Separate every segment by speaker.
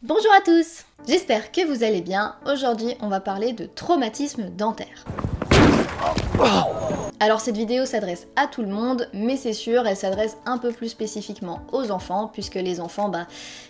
Speaker 1: Bonjour à tous, j'espère que vous allez bien. Aujourd'hui, on va parler de traumatisme dentaire. Alors cette vidéo s'adresse à tout le monde, mais c'est sûr, elle s'adresse un peu plus spécifiquement aux enfants, puisque les enfants,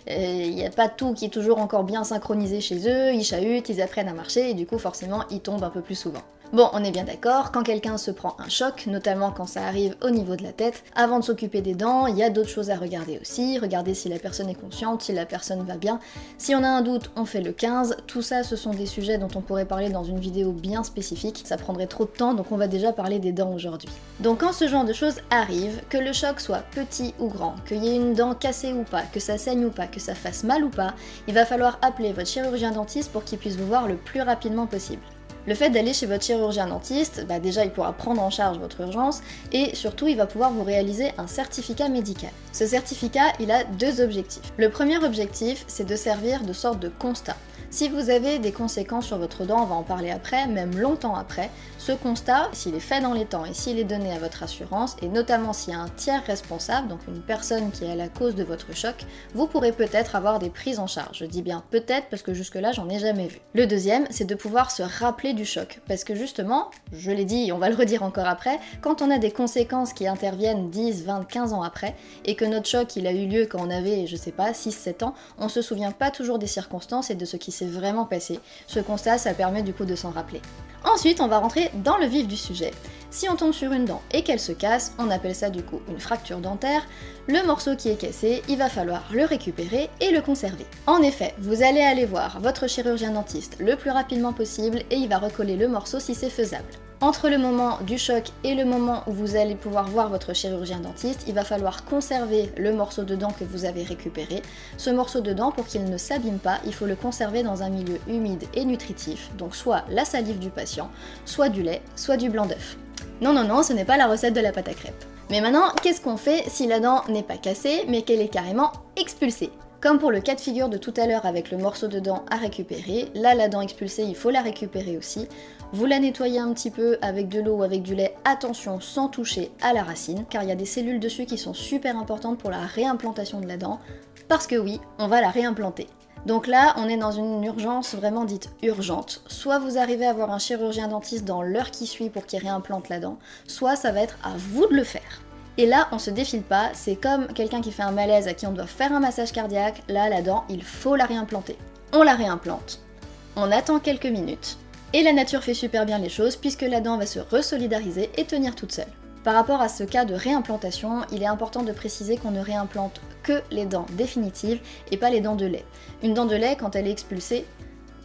Speaker 1: il n'y a pas tout qui est toujours encore bien synchronisé chez eux, ils chahutent, ils apprennent à marcher, et du coup forcément ils tombent un peu plus souvent. Bon, on est bien d'accord, quand quelqu'un se prend un choc, notamment quand ça arrive au niveau de la tête, avant de s'occuper des dents, il y a d'autres choses à regarder aussi, regarder si la personne est consciente, si la personne va bien. Si on a un doute, on fait le 15, tout ça ce sont des sujets dont on pourrait parler dans une vidéo bien spécifique, ça prendrait trop de temps, donc on va déjà parler des dents aujourd'hui. Donc quand ce genre de choses arrive, que le choc soit petit ou grand, qu'il y ait une dent cassée ou pas, que ça saigne ou pas, que ça fasse mal ou pas, il va falloir appeler votre chirurgien dentiste pour qu'il puisse vous voir le plus rapidement possible. Le fait d'aller chez votre chirurgien dentiste, déjà il pourra prendre en charge votre urgence et surtout il va pouvoir vous réaliser un certificat médical. Ce certificat, il a deux objectifs. Le premier objectif, c'est de servir de sorte de constat. Si vous avez des conséquences sur votre dent, on va en parler après, même longtemps après, ce constat, s'il est fait dans les temps et s'il est donné à votre assurance, et notamment s'il y a un tiers responsable, donc une personne qui est à la cause de votre choc, vous pourrez peut-être avoir des prises en charge. Je dis bien peut-être parce que jusque-là, j'en ai jamais vu. Le deuxième, c'est de pouvoir se rappeler du choc, parce que justement, je l'ai dit et on va le redire encore après, quand on a des conséquences qui interviennent 10, 20, 15 ans après, et que notre choc il a eu lieu quand on avait, je sais pas, 6, 7 ans, on se souvient pas toujours des circonstances et de ce qui s'est vraiment passé. Ce constat, ça permet du coup de s'en rappeler. Ensuite, on va rentrer dans le vif du sujet. Si on tombe sur une dent et qu'elle se casse, on appelle ça du coup une fracture dentaire. Le morceau qui est cassé, il va falloir le récupérer et le conserver. En effet, vous allez aller voir votre chirurgien dentiste le plus rapidement possible et il va recoller le morceau si c'est faisable. Entre le moment du choc et le moment où vous allez pouvoir voir votre chirurgien dentiste, il va falloir conserver le morceau de dent que vous avez récupéré. Ce morceau de dent, pour qu'il ne s'abîme pas, il faut le conserver dans un milieu humide et nutritif, donc soit la salive du patient, soit du lait, soit du blanc d'œuf. Non, non, non, ce n'est pas la recette de la pâte à crêpes. Mais maintenant, qu'est-ce qu'on fait si la dent n'est pas cassée, mais qu'elle est carrément expulsée ? Comme pour le cas de figure de tout à l'heure avec le morceau de dent à récupérer, là la dent expulsée, il faut la récupérer aussi. Vous la nettoyez un petit peu avec de l'eau ou avec du lait, attention sans toucher à la racine, car il y a des cellules dessus qui sont super importantes pour la réimplantation de la dent, parce que oui, on va la réimplanter. Donc là, on est dans une urgence vraiment dite urgente. Soit vous arrivez à voir un chirurgien dentiste dans l'heure qui suit pour qu'il réimplante la dent, soit ça va être à vous de le faire. Et là, on se défile pas, c'est comme quelqu'un qui fait un malaise à qui on doit faire un massage cardiaque, là, la dent, il faut la réimplanter. On la réimplante, on attend quelques minutes, et la nature fait super bien les choses puisque la dent va se resolidariser et tenir toute seule. Par rapport à ce cas de réimplantation, il est important de préciser qu'on ne réimplante que les dents définitives et pas les dents de lait. Une dent de lait, quand elle est expulsée,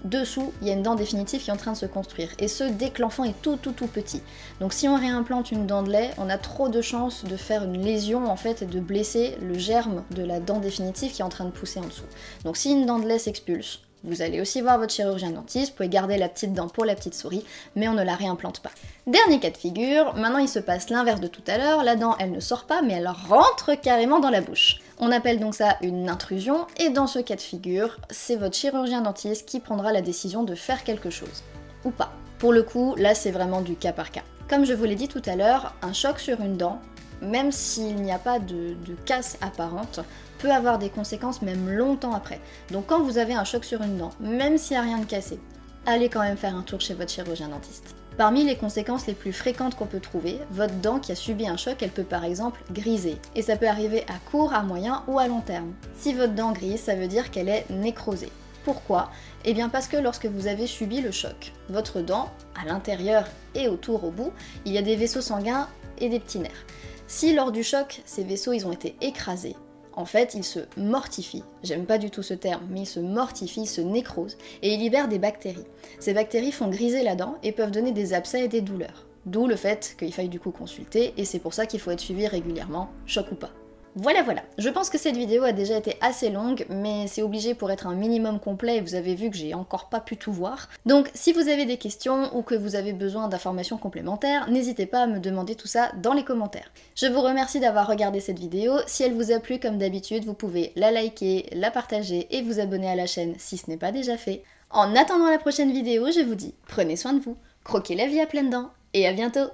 Speaker 1: dessous, il y a une dent définitive qui est en train de se construire, et ce, dès que l'enfant est tout petit. Donc si on réimplante une dent de lait, on a trop de chances de faire une lésion en fait et de blesser le germe de la dent définitive qui est en train de pousser en dessous. Donc si une dent de lait s'expulse, vous allez aussi voir votre chirurgien dentiste, vous pouvez garder la petite dent pour la petite souris, mais on ne la réimplante pas. Dernier cas de figure, maintenant il se passe l'inverse de tout à l'heure, la dent elle ne sort pas mais elle rentre carrément dans la bouche. On appelle donc ça une intrusion, et dans ce cas de figure, c'est votre chirurgien dentiste qui prendra la décision de faire quelque chose. Ou pas. Pour le coup, là c'est vraiment du cas par cas. Comme je vous l'ai dit tout à l'heure, un choc sur une dent, même s'il n'y a pas de casse apparente, peut avoir des conséquences même longtemps après. Donc quand vous avez un choc sur une dent, même s'il n'y a rien de cassé, allez quand même faire un tour chez votre chirurgien dentiste. Parmi les conséquences les plus fréquentes qu'on peut trouver, votre dent qui a subi un choc, elle peut par exemple griser. Et ça peut arriver à court, à moyen ou à long terme. Si votre dent grise, ça veut dire qu'elle est nécrosée. Pourquoi ? Eh bien parce que lorsque vous avez subi le choc, votre dent, à l'intérieur et autour au bout, il y a des vaisseaux sanguins et des petits nerfs. Si lors du choc, ces vaisseaux ils ont été écrasés, en fait, ils se mortifient. J'aime pas du tout ce terme, mais ils se mortifient, ils se nécrosent, et ils libèrent des bactéries. Ces bactéries font griser la dent et peuvent donner des abcès et des douleurs. D'où le fait qu'il faille du coup consulter, et c'est pour ça qu'il faut être suivi régulièrement, choc ou pas. Voilà, je pense que cette vidéo a déjà été assez longue, mais c'est obligé pour être un minimum complet et vous avez vu que j'ai encore pas pu tout voir. Donc si vous avez des questions ou que vous avez besoin d'informations complémentaires, n'hésitez pas à me demander tout ça dans les commentaires. Je vous remercie d'avoir regardé cette vidéo, si elle vous a plu comme d'habitude, vous pouvez la liker, la partager et vous abonner à la chaîne si ce n'est pas déjà fait. En attendant la prochaine vidéo, je vous dis, prenez soin de vous, croquez la vie à pleines dents et à bientôt!